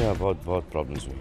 यहाँ बहुत प्रॉब्लम्स हुई।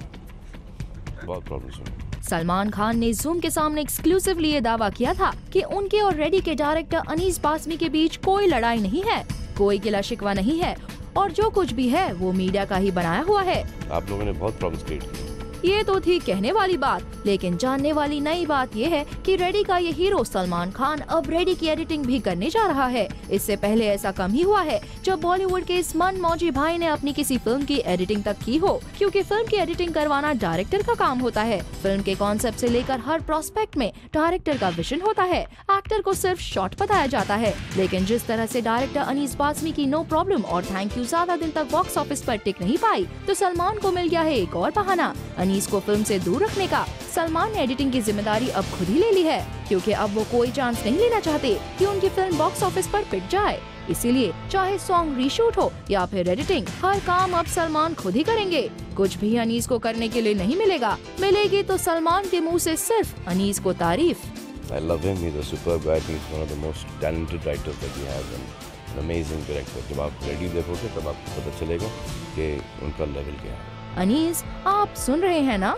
सलमान खान ने जूम के सामने एक्सक्लूसिवली ये दावा किया था कि उनके और रेडी के डायरेक्टर अनीस बाज़मी के बीच कोई लड़ाई नहीं है, कोई गिला शिकवा नहीं है और जो कुछ भी है वो मीडिया का ही बनाया हुआ है। आप लोगों ने बहुत प्रॉब्लम्स क्रिएट की। ये तो थी कहने वाली बात, लेकिन जानने वाली नई बात ये है कि रेडी का ये हीरो सलमान खान अब रेडी की एडिटिंग भी करने जा रहा है। इससे पहले ऐसा कम ही हुआ है जब बॉलीवुड के इस मनमौजी भाई ने अपनी किसी फिल्म की एडिटिंग तक की हो, क्योंकि फिल्म की एडिटिंग करवाना डायरेक्टर का काम होता है। फिल्म के कॉन्सेप्ट से लेकर हर प्रोस्पेक्ट में डायरेक्टर का विजन होता है। एक्टर को सिर्फ शॉट बताया जाता है, लेकिन जिस तरह से डायरेक्टर अनीस बाज़मी की नो प्रॉब्लम और थैंक यू ज्यादा दिन तक बॉक्स ऑफिस पर टिक नहीं पाई, तो सलमान को मिल गया है एक और बहाना अनीस को फिल्म से दूर रखने का। सलमान ने एडिटिंग की जिम्मेदारी अब खुद ही ले ली है, क्योंकि अब वो कोई चांस नहीं लेना चाहते कि उनकी फिल्म बॉक्स ऑफिस पर पिट जाए। इसीलिए चाहे सॉन्ग रीशूट हो या फिर एडिटिंग, हर काम अब सलमान खुद ही करेंगे। कुछ भी अनीस को करने के लिए नहीं मिलेगा, मिलेगी तो सलमान के मुंह से सिर्फ अनीस को तारीफ। I love him. He's a superb guy. He's one of the most talented writers that we have and an amazing director. जब आप रेडी देखोगे तब आपको पता चलेगा कि उनका लेवल क्या है। अनीस, आप सुन रहे हैं ना?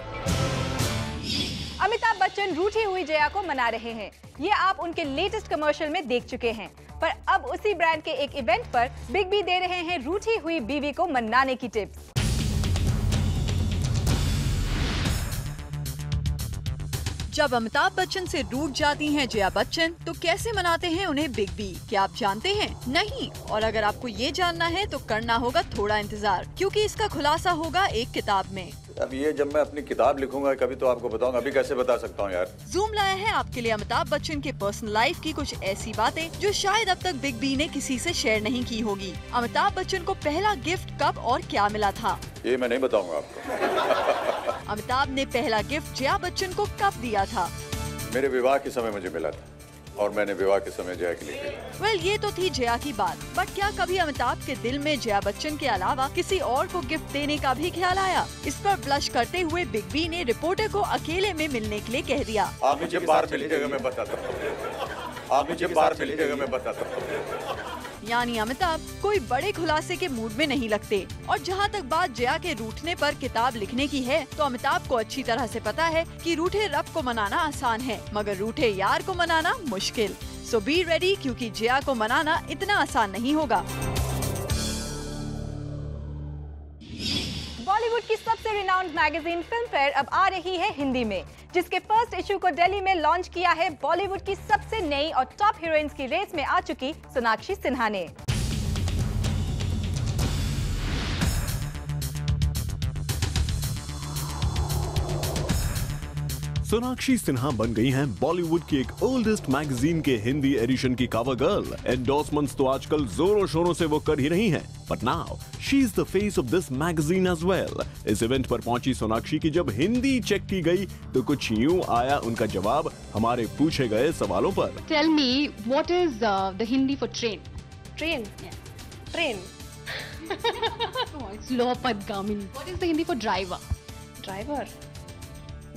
अमिताभ बच्चन रूठी हुई जया को मना रहे हैं। ये आप उनके लेटेस्ट कमर्शियल में देख चुके हैं, पर अब उसी ब्रांड के एक इवेंट पर बिग बी दे रहे हैं रूठी हुई बीवी को मनाने की टिप्स। जब अमिताभ बच्चन से रूठ जाती हैं जया बच्चन, तो कैसे मनाते हैं उन्हें बिग बी? क्या आप जानते हैं? नहीं। और अगर आपको ये जानना है तो करना होगा थोड़ा इंतजार, क्योंकि इसका खुलासा होगा एक किताब में। अब ये जब मैं अपनी किताब लिखूंगा कभी तो आपको बताऊंगा, अभी कैसे बता सकता हूँ यार। जूम लाया है आपके लिए अमिताभ बच्चन के पर्सनल लाइफ की कुछ ऐसी बातें जो शायद अब तक बिग बी ने किसी से शेयर नहीं की होगी। अमिताभ बच्चन को पहला गिफ्ट कब और क्या मिला था, ये मैं नहीं बताऊंगा आपको। अमिताभ ने पहला गिफ्ट जया बच्चन को कब दिया था? मेरे विवाह के समय मुझे मिला था और मैंने विवाह के समय जया के लिए खरीदा। वेल, ये तो थी जया की बात, बट क्या कभी अमिताभ के दिल में जया बच्चन के अलावा किसी और को गिफ्ट देने का भी ख्याल आया? इस पर ब्लश करते हुए बिग बी ने रिपोर्टर को अकेले में मिलने के लिए कह दिया। आप मुझे बाहर मिलिएगा मैं बताता हूँ। आप मुझे बाहर मिलिएगा मैं बताता हूँ। यानी अमिताभ कोई बड़े खुलासे के मूड में नहीं लगते। और जहाँ तक बात जया के रूठने पर किताब लिखने की है, तो अमिताभ को अच्छी तरह से पता है कि रूठे रब को मनाना आसान है, मगर रूठे यार को मनाना मुश्किल। सो बी रेडी, क्योंकि जया को मनाना इतना आसान नहीं होगा। बॉलीवुड की सबसे रिनाउंड मैगजीन फिल्म फेयर अब आ रही है हिंदी में, जिसके फर्स्ट इशू को दिल्ली में लॉन्च किया है बॉलीवुड की सबसे नई और टॉप हीरोइंस की रेस में आ चुकी सोनाक्षी सिन्हा ने। सोनाक्षी सिन्हा बन गई हैं बॉलीवुड की एक ओल्डेस्ट मैगजीन के हिंदी एडिशन की कवर गर्ल। एंडोर्समेंट्स तो आजकल जोरों शोरों से वो कर ही रही हैं, but now she is the face of this magazine as well. इस इवेंट पर पहुंची सोनाक्षी की जब हिंदी चेक की गई तो कुछ यूं आया उनका जवाब हमारे पूछे गए सवालों पर। Tell me, what is the Hindi for train? Train. Yeah. Train. Oh, it's Lopadgamini. What is the Hindi for driver? Driver.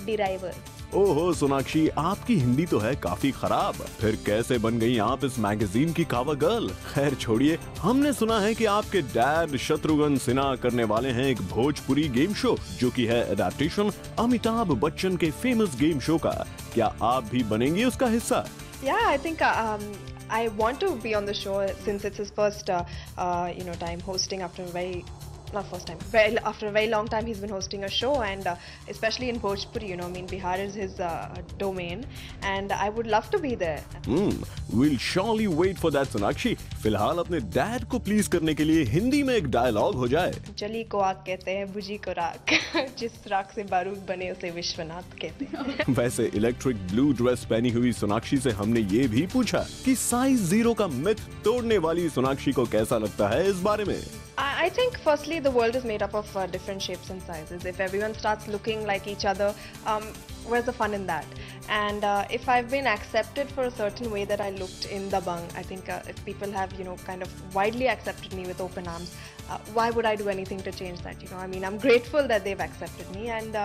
Deriver. ओहो सोनाक्षी, आपकी हिंदी तो है काफी खराब, फिर कैसे बन गई आप इस मैगजीन की कवर गर्ल? खैर छोड़िए, हमने सुना है कि आपके डैड शत्रुघ्न सिन्हा करने वाले हैं एक भोजपुरी गेम शो, जो कि है एडेप्टेशन अमिताभ बच्चन के फेमस गेम शो का। क्या आप भी बनेंगी उसका हिस्सा? Yeah, I think I want to be on the show since it's his first, time hosting after a very. Not first time. After a very long time, he's been hosting a show, and especially in Bhojpuri, Bihar is his domain, and I would love to be there. We'll surely wait for that, Sonakshi. फिलहाल अपने dad को please करने के लिए हिंदी में एक dialogue हो जाए। जली को आग कहते हैं, बुझी को राख, जिस राख से बारूद बने उसे विश्वनाथ कहते हैं। वैसे इलेक्ट्रिक ब्लू ड्रेस पहनी हुई सोनाक्षी से हमने ये भी पूछा कि साइज 0 का मिथ तोड़ने वाली सोनाक्षी को कैसा लगता है इस बारे में। I think firstly the world is made up of different shapes and sizes. If everyone starts looking like each other, where's the fun in that? And if I've been accepted for a certain way that I looked in Dabang, I think if people have kind of widely accepted me with open arms, why would I do anything to change that? I mean, I'm grateful that they've accepted me, and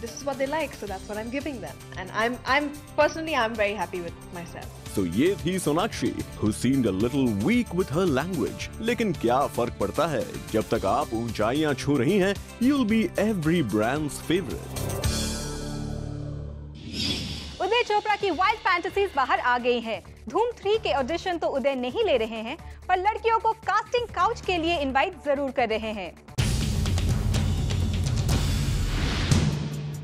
this is what they like, so that's what I'm giving them. And I'm personally very happy with myself. तो ये थी Sonakshi, who seemed a little weak with her language. लेकिन क्या फर्क पड़ता है, जब तक आप ऊंचाइयां छू रही हैं, you'll be every brand's favorite. Uday Chopra की वाइल्ड फैंटेसीज बाहर आ गई हैं। धूम 3 के ऑडिशन तो उदय नहीं ले रहे हैं, पर लड़कियों को कास्टिंग काउच के लिए इनवाइट जरूर कर रहे हैं।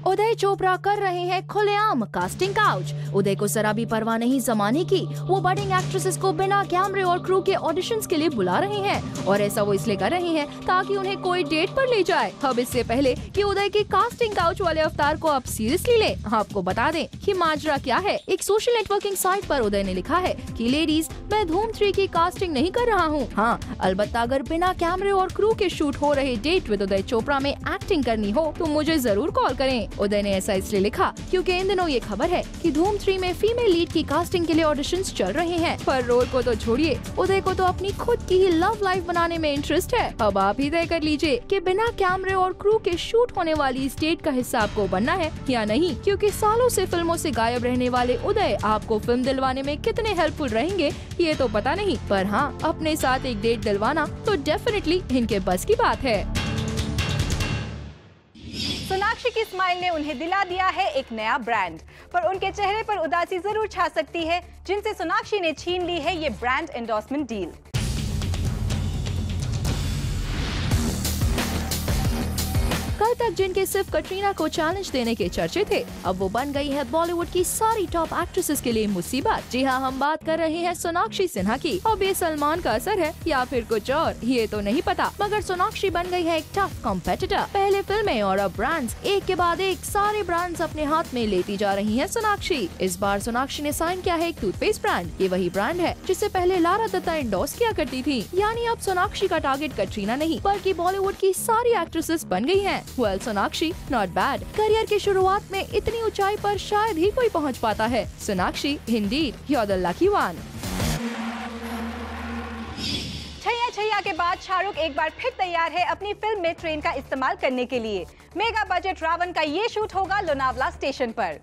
उदय चोपड़ा कर रहे हैं खुलेआम कास्टिंग काउच। उदय को जरा भी परवाह नहीं जमाने की, वो बडिंग एक्ट्रेसेस को बिना कैमरे और क्रू के ऑडिशंस के लिए बुला रहे हैं, और ऐसा वो इसलिए कर रहे हैं ताकि उन्हें कोई डेट पर ले जाए। अब इससे पहले कि उदय के कास्टिंग काउच वाले अवतार को आप सीरियसली ले, आपको बता दें कि माजरा क्या है। एक सोशल नेटवर्किंग साइट पर उदय ने लिखा है कि लेडीज, मैं धूम 3 की कास्टिंग नहीं कर रहा हूँ। हाँ, अलबत्ता अगर बिना कैमरे और क्रू के शूट हो रहे डेट विद उदय चोपड़ा में एक्टिंग करनी हो तो मुझे जरूर कॉल करें। उदय ने ऐसा इसलिए लिखा क्योंकि इन दिनों ये खबर है कि धूम 3 में फीमेल लीड की कास्टिंग के लिए ऑडिशंस चल रहे हैं। पर रोल को तो छोड़िए, उदय को तो अपनी खुद की ही लव लाइफ बनाने में इंटरेस्ट है। अब आप ही तय कर लीजिए कि बिना कैमरे और क्रू के शूट होने वाली इस डेट का हिस्सा आपको बनना है या नहीं, क्योंकि सालों से फिल्मों से गायब रहने वाले उदय आपको फिल्म दिलवाने में कितने हेल्पफुल रहेंगे ये तो पता नहीं, पर हाँ, अपने साथ एक डेट दिलवाना तो डेफिनेटली इनके बस की बात है। सोनाक्षी की स्माइल ने उन्हें दिला दिया है एक नया ब्रांड, पर उनके चेहरे पर उदासी जरूर छा सकती है, जिनसे सोनाक्षी ने छीन ली है ये ब्रांड एंडोर्समेंट डील। कल तक जिनके सिर्फ कटरीना को चैलेंज देने के चर्चे थे, अब वो बन गई है बॉलीवुड की सारी टॉप एक्ट्रेसेस के लिए मुसीबत। जी हाँ, हम बात कर रहे हैं सोनाक्षी सिन्हा की। अब ये सलमान का असर है या फिर कुछ और, ये तो नहीं पता, मगर सोनाक्षी बन गई है एक टफ कॉम्पिटिटर। पहले फिल्में और अब ब्रांड्स, एक के बाद एक सारे ब्रांड्स अपने हाथ में लेती जा रही है सोनाक्षी। इस बार सोनाक्षी ने साइन किया है एक टूथपेस्ट ब्रांड। ये वही ब्रांड है जिसे पहले लारा दत्ता एंडोर्स किया करती थी। यानी अब सोनाक्षी का टारगेट कटरीना नहीं बल्कि बॉलीवुड की सारी एक्ट्रेसेस बन गई है। Well, Sonakshi not bad. Career की शुरुआत में इतनी ऊंचाई पर शायद ही कोई पहुंच पाता है। Sonakshi, indeed you are the lucky one. Chaiyya Chaiyya के बाद शाहरुख एक बार फिर तैयार है अपनी फिल्म में ट्रेन का इस्तेमाल करने के लिए। मेगा बजट रावण का ये शूट होगा लोनावला स्टेशन पर।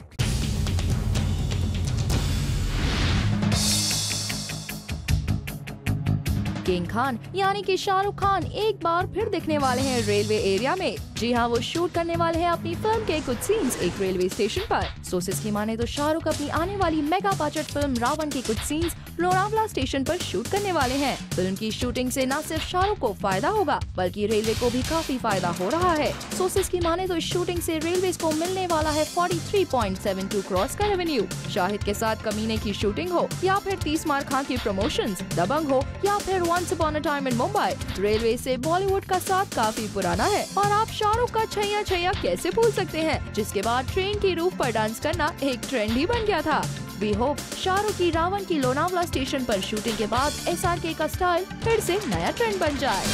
किंग खान यानी कि शाहरुख खान एक बार फिर दिखने वाले हैं रेलवे एरिया में। जी हाँ, वो शूट करने वाले हैं अपनी फिल्म के कुछ सीन्स एक रेलवे स्टेशन पर। सोर्सेस की माने तो शाहरुख अपनी आने वाली मेगा बजट फिल्म रावण के कुछ सीन्स लोनावला स्टेशन पर शूट करने वाले हैं। फिल्म की शूटिंग से न सिर्फ शाहरुख को फायदा होगा बल्कि रेलवे को भी काफी फायदा हो रहा है। सोर्सेस की माने तो इस शूटिंग से रेलवे को मिलने वाला है 43.72 करोड़ का रेवेन्यू। शाहिद के साथ कमीने की शूटिंग हो या फिर 30 मार खां की प्रमोशंस, दबंग हो या फिर once upon a time in Mumbai, railway से बॉलीवुड का साथ काफी पुराना है। और आप शाहरुख का छैया छैया कैसे भूल सकते हैं, जिसके बाद ट्रेन की रूफ पर डांस करना एक ट्रेंड ही बन गया था। वी होप शाहरुख की रावण की लोनावला स्टेशन पर शूटिंग के बाद SRK का स्टाइल फिर से नया ट्रेंड बन जाए।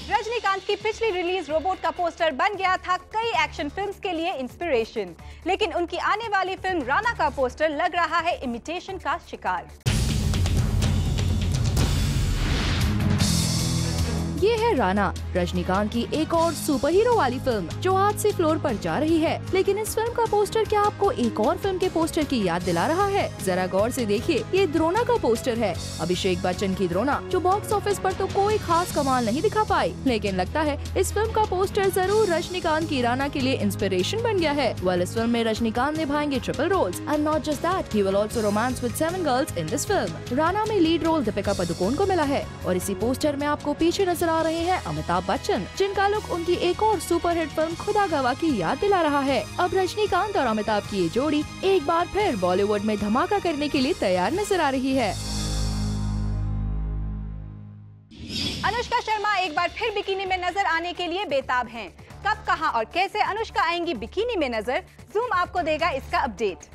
रजनीकांत की पिछली रिलीज रोबोट का पोस्टर बन गया था कई एक्शन फिल्म्स के लिए इंस्पिरेशन, लेकिन उनकी आने वाली फिल्म राणा का पोस्टर लग रहा है इमिटेशन का शिकार। ये है राणा, रजनीकांत की एक और सुपर हीरो वाली फिल्म जो आज से फ्लोर पर जा रही है। लेकिन इस फिल्म का पोस्टर क्या आपको एक और फिल्म के पोस्टर की याद दिला रहा है? जरा गौर से देखिए, ये द्रोणा का पोस्टर है। अभिषेक बच्चन की द्रोणा जो बॉक्स ऑफिस पर तो कोई खास कमाल नहीं दिखा पाई, लेकिन लगता है इस फिल्म का पोस्टर जरूर रजनीकांत की राणा के लिए इंस्पिरेशन बन गया है। वेल, इस फिल्म में रजनीकांत निभाएंगे triple roles and not just that, he will also romance with 7 girls in this film. Rana में लीड रोल दीपिका पादुकोण को मिला है और इसी पोस्टर में आपको पीछे नजर आ रहे हैं अमिताभ बच्चन, जिनका लुक उनकी एक और सुपरहिट फिल्म खुदा गवाह की याद दिला रहा है। अब रजनीकांत और अमिताभ की ये जोड़ी एक बार फिर बॉलीवुड में धमाका करने के लिए तैयार नजर आ रही है। अनुष्का शर्मा एक बार फिर बिकिनी में नजर आने के लिए बेताब हैं। कब, कहां और कैसे अनुष्का आएंगी बिकिनी में नजर, जूम आपको देगा इसका अपडेट।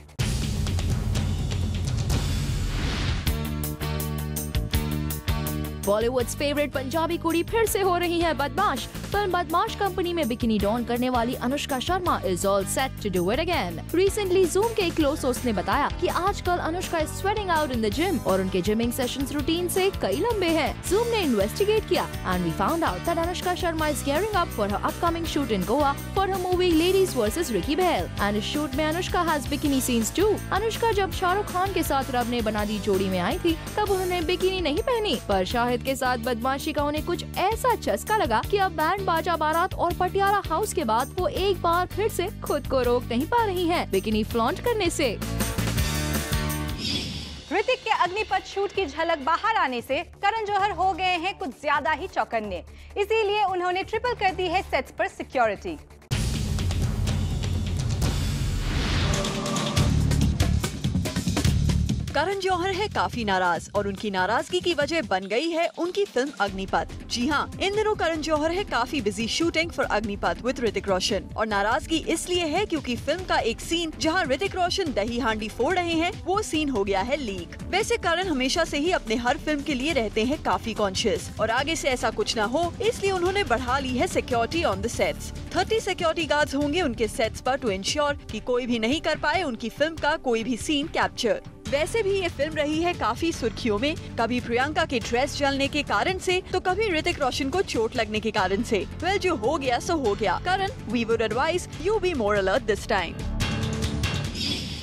बॉलीवुड फेवरेट पंजाबी कुड़ी फिर से हो रही है बदमाश। फिल्म बदमाश कंपनी में बिकिनी डॉन करने वाली Anushka Sharma is all set to do it again. Recently Zoom के एक क्लोज सोर्स ने बताया कि आजकल Anushka is sweating out in the gym और उनके जिमिंग सेशंस रूटीन से कई लंबे हैं। जूम ने इन्वेस्टिगेट किया and we found out that Anushka Sharma is gearing up for her upcoming shoot in Goa for her movie Ladies vs Ricky Bell and इस shoot में Anushka has bikini scenes too। Anushka जब शाहरुख खान के साथ रब ने बना दी जोड़ी में आई थी तब उन्होंने बिकिनी नहीं पहनी, पर शाहिद के साथ बदमाशी का उन्हें कुछ ऐसा चस्का लगा कि अब बैंड बाजा बारात और पटियाला हाउस के बाद वो एक बार फिर से खुद को रोक नहीं पा रही हैं बिकिनी फ्लॉन्ट करने से। ऋतिक के अग्निपथ शूट की झलक बाहर आने से करण जौहर हो गए हैं कुछ ज्यादा ही चौकन्ने, इसीलिए उन्होंने ट्रिपल कर दी है सेट्स पर सिक्योरिटी। करण जौहर है काफी नाराज और उनकी नाराजगी की वजह बन गई है उनकी फिल्म अग्निपथ। जी हाँ, इन दिनों करण जौहर है काफी busy shooting for Agneepath with Hrithik Roshan और नाराजगी इसलिए है क्योंकि फिल्म का एक सीन जहां ऋतिक रोशन दही हांडी फोड़ रहे हैं वो सीन हो गया है लीक। वैसे करण हमेशा से ही अपने हर फिल्म के लिए रहते हैं काफी कॉन्शियस और आगे से ऐसा कुछ न हो इसलिए उन्होंने बढ़ा ली है security on the sets. 30 security guards होंगे उनके सेट्स पर टू इंश्योर कि कोई भी नहीं कर पाए उनकी फिल्म का कोई भी सीन कैप्चर। वैसे भी ये फिल्म रही है काफी सुर्खियों में, कभी प्रियंका के ड्रेस जलने के कारण से तो कभी ऋतिक रोशन को चोट लगने के कारण से। वेल, जो हो गया सो हो गया। Karan, we would advise you be more alert this time.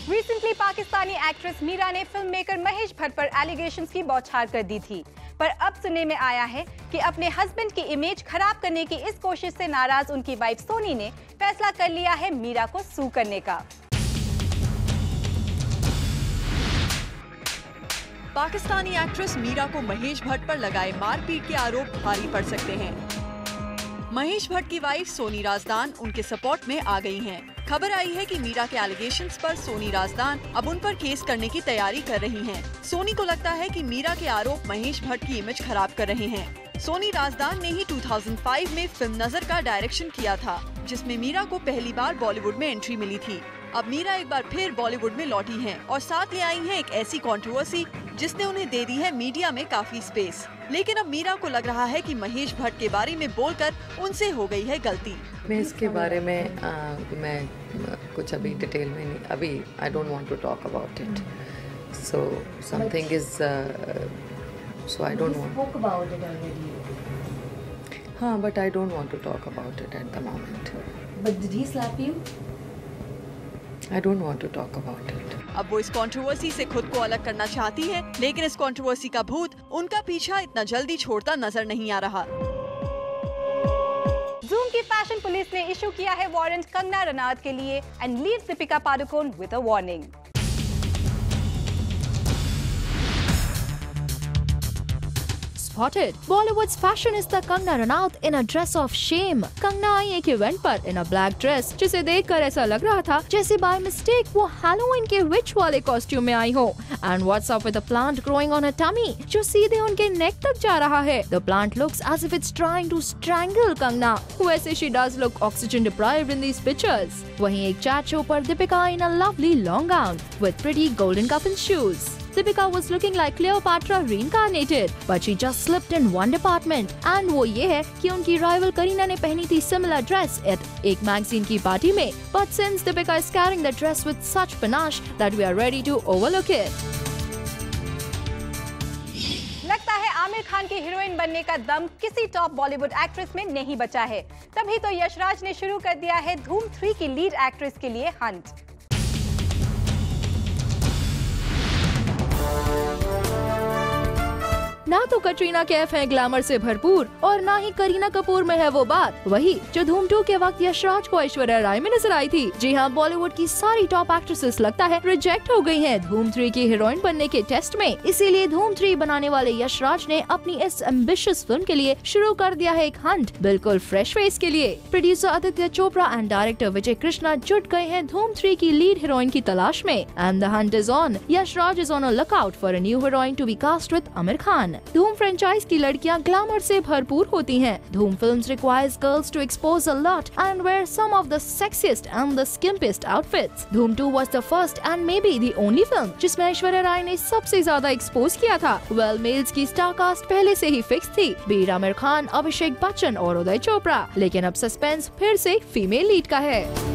Recently Pakistani actress Meera ने फिल्म मेकर महेश भट्ट पर एलिगेशंस की बौछार कर दी थी, पर अब सुनने में आया है कि अपने हस्बैंड की इमेज खराब करने की इस कोशिश से नाराज उनकी वाइफ सोनी ने फैसला कर लिया है मीरा को सू करने का। पाकिस्तानी एक्ट्रेस मीरा को महेश भट्ट पर लगाए मारपीट के आरोप भारी पड़ सकते हैं। महेश भट्ट की वाइफ सोनी राजदान उनके सपोर्ट में आ गई हैं। खबर आई है कि मीरा के एलिगेशंस पर सोनी राजदान अब उन पर केस करने की तैयारी कर रही हैं। सोनी को लगता है कि मीरा के आरोप महेश भट्ट की इमेज खराब कर रहे हैं। सोनी राजदान ने ही 2005 में फिल्म नजर का डायरेक्शन किया था, जिसमें मीरा को पहली बार बॉलीवुड में एंट्री मिली थी। अब मीरा एक बार फिर बॉलीवुड में लौटी हैं और साथ ले आई हैं एक ऐसी कंट्रोवर्सी जिसने उन्हें दे दी है मीडिया में काफी स्पेस। लेकिन अब मीरा को लग रहा है कि महेश भट्ट के बारे में बोलकर उनसे हो गई है गलती। मैं इसके बारे में मैं कुछ अभी डिटेल में नहीं, अभी I don't want to talk about it, so something is so I don't want. हाँ, but I don't want to talk about it at the moment. But did he slap you? I don't want to talk about it. अब वो इस controversy से खुद को अलग करना चाहती है, लेकिन इस कंट्रोवर्सी का भूत उनका पीछा इतना जल्दी छोड़ता नजर नहीं आ रहा। जूम की फैशन पुलिस ने इशू किया है वारंट कंगना रनौत के लिए and leaves Deepika Padukone with a warning. Spotted. Bollywood's fashionista Kangna Ranaut in a dress of shame. Kangana आई एक इवेंट पर इन अ ब्लैक ड्रेस, जिसे देखकर ऐसा लग रहा था जैसे बाय मिस्टेक वो हैलोवीन के विच वाले कॉस्ट्यूम में आई हो। And what's up with the plant growing on her tummy, जो सीधे उनके नेक तक जा रहा है। The plant looks as if it's trying to strangle Kangana. वैसे she does look oxygen deprived in these pictures. वहीं एक चैट शो पर Deepika in a lovely long gown with pretty golden coffin shoes. Deepika was looking like Cleopatra reincarnated, but she just slipped in one department. And वो ये है कि उनकी rival Kareena ने पहनी थी similar dress at एक magazine की पार्टी में. But since Deepika is carrying the dress with such panache that we are ready to overlook it. लगता है आमिर खान की हीरोइन बनने का दम किसी टॉप बॉलीवुड एक्ट्रेस में नहीं बचा है। तभी तो यशराज ने शुरू कर दिया है धूम 3 की लीड एक्ट्रेस के लिए हंट। ना तो कटरीना कैफ है ग्लैमर से भरपूर और ना ही करीना कपूर में है वो बात, वही जो धूम 2 के वक्त यशराज को ऐश्वर्या राय में नजर आई थी। जी हाँ, बॉलीवुड की सारी टॉप एक्ट्रेसेस लगता है रिजेक्ट हो गई हैं धूम 3 की हीरोइन बनने के टेस्ट में। इसीलिए धूम 3 बनाने वाले यशराज ने अपनी इस एम्बिशियस फिल्म के लिए शुरू कर दिया है एक हंट, बिल्कुल फ्रेश फेस के लिए। Producer Aditya Chopra and director Vijay Krishna जुट गए हैं धूम 3 की लीड हीरोइन की तलाश में। And the hunt is on. Yashraj is on a lookout for a new heroine to be cast with Aamir Khan. Dhoom franchise की लड़कियां ग्लैमर से भरपूर होती हैं। धूम films requires girls to expose a lot and wear some of the sexiest and the skimpiest outfits. Dhoom 2 was the first and maybe the only film जिसमें ऐश्वर्या राय ने सबसे ज्यादा एक्सपोज किया था। वेल मेल्स की स्टार कास्ट पहले से ही fix थी, बीर आमिर खान, अभिषेक बच्चन और उदय चोपड़ा, लेकिन अब सस्पेंस फिर से फीमेल लीड का है।